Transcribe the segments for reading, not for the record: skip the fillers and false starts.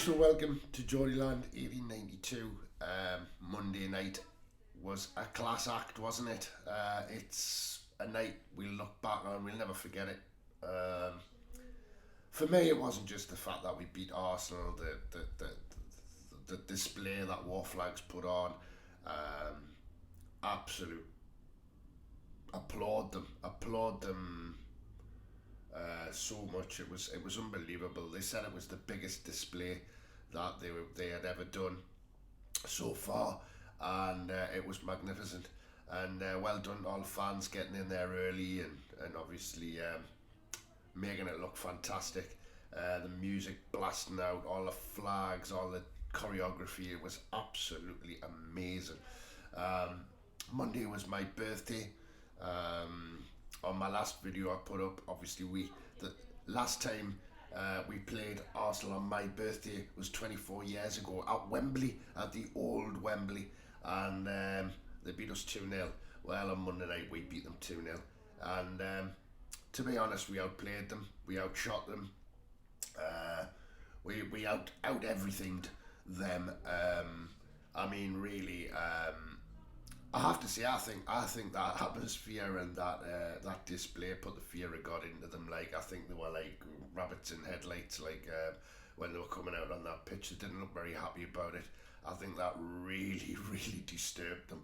So welcome to Geordieland 1892. Monday night was a class act, wasn't it? It's a night we'll look back on, we'll never forget it. For me, it wasn't just the fact that we beat Arsenal, the display that War Flags put on. Um, Absolute applaud them so much. It was unbelievable. They said it was the biggest display that they had ever done so far, and it was magnificent. And well done, all the fans getting in there early and obviously making it look fantastic. The music blasting out, all the flags, all the choreography. It was absolutely amazing. Um, Monday was my birthday. On my last video I put up, obviously the last time we played Arsenal on my birthday was 24 years ago at Wembley, at the old Wembley, and they beat us 2-0. Well, on Monday night we beat them 2-0, and to be honest, we outplayed them, we outshot them, we out everythinged them. I mean, really. I have to say, I think that atmosphere and that display put the fear of God into them. Like, I think they were like rabbits in headlights. Like when they were coming out on that pitch, they didn't look very happy about it. I think that really, really disturbed them.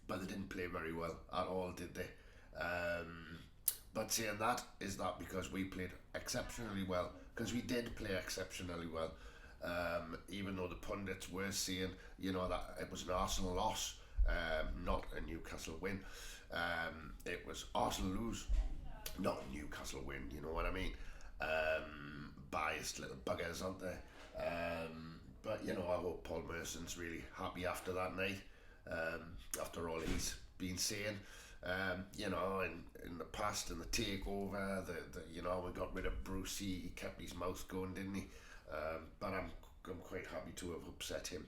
But they didn't play very well at all, did they? But saying that, is that because we played exceptionally well? Because we did play exceptionally well. Even though the pundits were saying, that it was an Arsenal loss, not a Newcastle win. It was Arsenal lose, not a Newcastle win. You know what I mean? Biased little buggers, aren't they? But I hope Paul Merson's really happy after that night. After all he's been saying. In the past, in the takeover, we got rid of Brucey. He kept his mouth going, didn't he? But I'm quite happy to have upset him.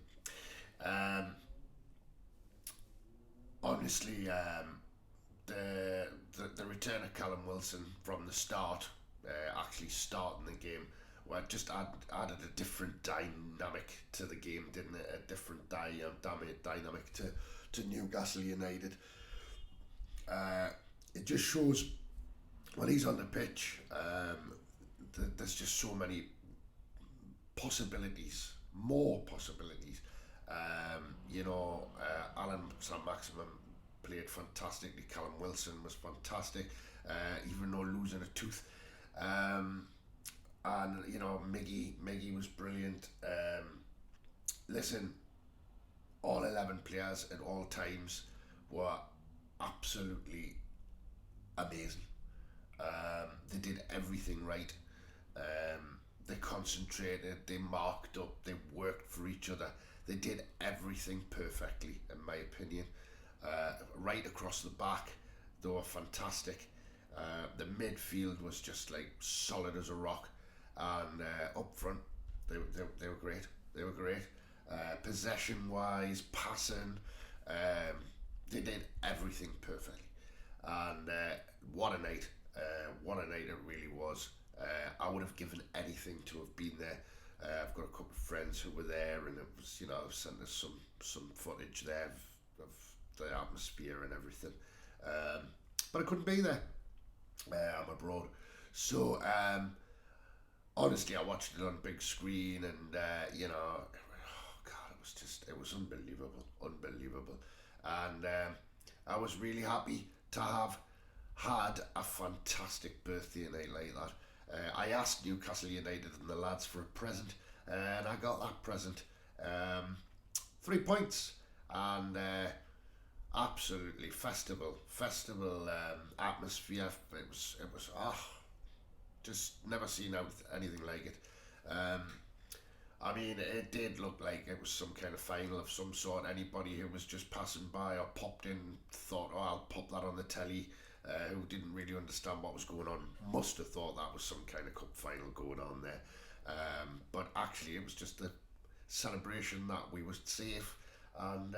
Honestly, the return of Callum Wilson from the start, actually starting the game, well, just added a different dynamic to the game, didn't it? A different dynamic to Newcastle United. It just shows when he's on the pitch, there's just so many possibilities, more possibilities. Alan St. Maximum played fantastically. Callum Wilson was fantastic, even though losing a tooth. And Miggy was brilliant. Listen, all 11 players at all times were absolutely amazing. They did everything right. They concentrated, they marked up, they worked for each other. They did everything perfectly, in my opinion. Right across the back, they were fantastic. The midfield was just like solid as a rock, and up front, they were great. They were great. Possession-wise, passing, they did everything perfectly. And what a night! What a night it really was. I would have given anything to have been there. I've got a couple of friends who were there, and it was, I've sent us some footage there of the atmosphere and everything. But I couldn't be there. I'm abroad, so honestly, I watched it on big screen, and oh God, it was unbelievable, and I was really happy to have had a fantastic birthday night like that. I asked Newcastle United and the lads for a present, and I got that present. 3 points, and absolutely festival atmosphere. It was just never seen anything like it. I mean, it did look like it was some kind of final of some sort. Anybody who was just passing by or popped in thought, "Oh, I'll pop that on the telly." Who didn't really understand what was going on must have thought that was some kind of cup final going on there. But actually, it was just a celebration that we were safe, and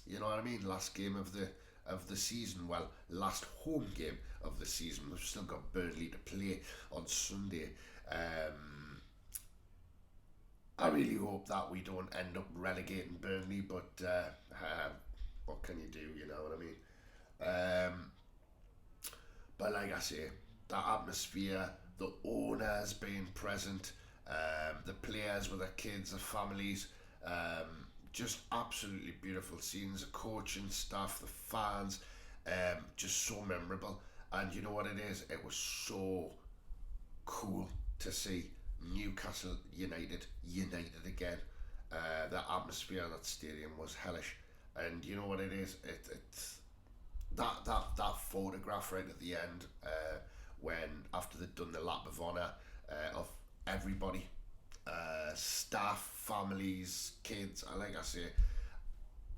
you know what I mean. Last game of the season. Well, last home game of the season. We've still got Burnley to play on Sunday. I really hope that we don't end up relegating Burnley, but what can you do? You know what I mean? But like I say, that atmosphere, the owners being present, the players with their kids, their families, just absolutely beautiful scenes. The coaching staff, the fans, just so memorable. And you know what it is? It was so cool to see Newcastle United again. The atmosphere in that stadium was hellish, and you know what it is? It's that photograph right at the end, when after they'd done the lap of honour of everybody, staff, families, kids. And like I say,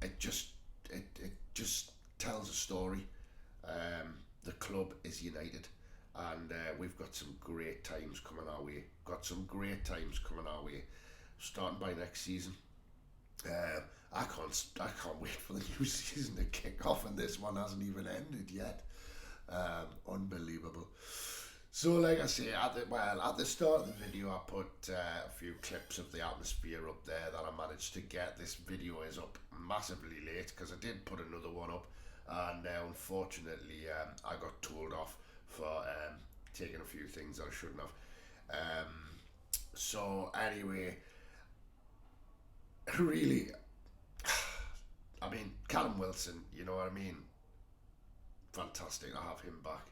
it just tells a story. The club is united, and we've got some great times coming our way. Starting by next season. I can't wait for the new season to kick off, and this one hasn't even ended yet. Unbelievable. So, like I say, at the start of the video, I put a few clips of the atmosphere up there that I managed to get. This video is up massively late because I did put another one up, and unfortunately, I got told off for taking a few things that I shouldn't have. So, anyway, really, I mean, Callum Wilson, you know what I mean? Fantastic to have him back.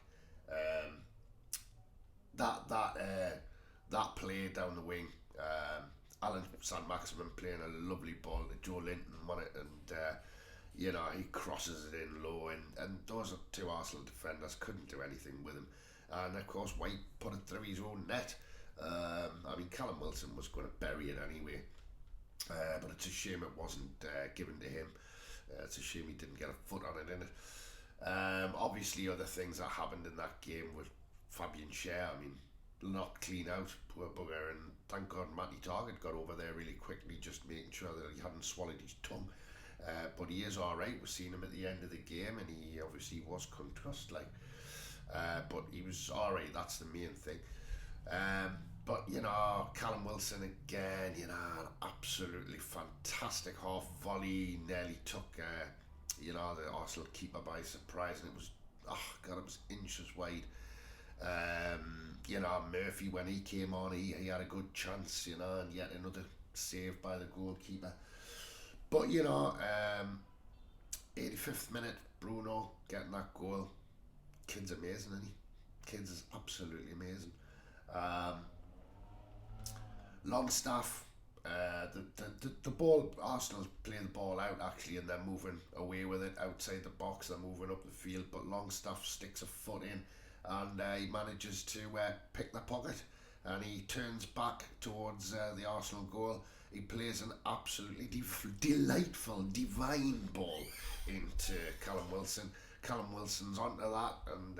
Um, that play down the wing, Alan St Maximin playing a lovely ball to Joe Linton won it, and he crosses it in low, and those are two Arsenal defenders couldn't do anything with him, and of course White put it through his own net. I mean, Callum Wilson was going to bury it anyway, but it's a shame it wasn't given to him. It's a shame he didn't get a foot on it, innit? Obviously, other things that happened in that game with Fabian Schär. I mean, knocked clean out, poor bugger, and thank God Matty Target got over there really quickly, just making sure that he hadn't swallowed his tongue. But he is all right. We've seen him at the end of the game, and he obviously was concussed, but he was all right. That's the main thing. But Callum Wilson again, an absolutely fantastic half volley, nearly took the Arsenal keeper by surprise, and it was, it was inches wide. Murphy, when he came on, he had a good chance, and yet another save by the goalkeeper. But 85th minute, Bruno getting that goal. Kid's amazing, isn't he? Kid's is absolutely amazing. Longstaff, the ball, Arsenal play the ball out actually, and they're moving away with it outside the box. They're moving up the field, but Longstaff sticks a foot in, and he manages to pick the pocket, and he turns back towards the Arsenal goal. He plays an absolutely delightful, divine ball into Callum Wilson. Callum Wilson's onto that, and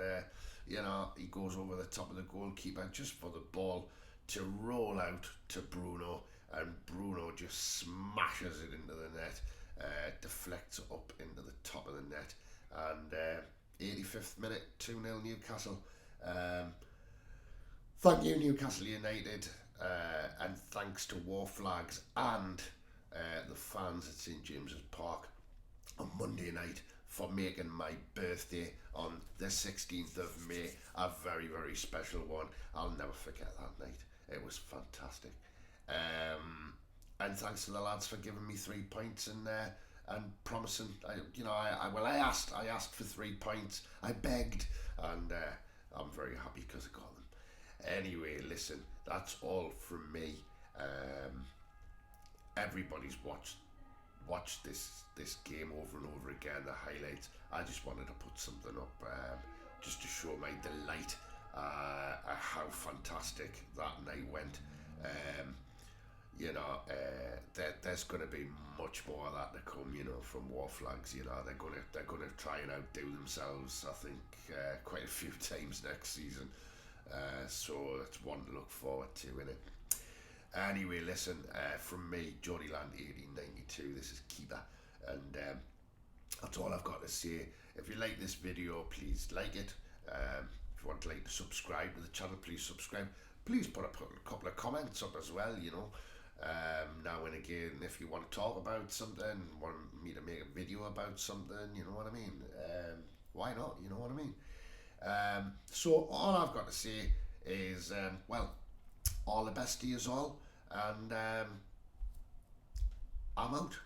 he goes over the top of the goalkeeper just for the ball to roll out to Bruno, and Bruno just smashes it into the net, deflects up into the top of the net, and 85th minute, 2-0 Newcastle. Thank you, Newcastle United, and thanks to War Flags and the fans at St James's Park on Monday night for making my birthday on the 16th of May a very, very special one. I'll never forget that night. It was fantastic. And thanks to the lads for giving me 3 points and promising. I asked for 3 points. I begged, and I'm very happy because I got them. Anyway, listen, that's all from me. Everybody's watched this game over and over again, the highlights. I just wanted to put something up just to show my delight at how fantastic that night went. There's going to be much more of that to come, from War Flags. They're going to try and outdo themselves, I think, quite a few times next season. So it's one to look forward to, innit? Anyway, listen, from me, Geordieland 1892, this is Keeper, and that's all I've got to say. If you like this video, please like it. If you want to subscribe to the channel, please subscribe. Please put a couple of comments up as well, Now and again, if you want to talk about something, want me to make a video about something, you know what I mean? Why not? You know what I mean? So all I've got to say is, well, all the best to you all, and I'm out.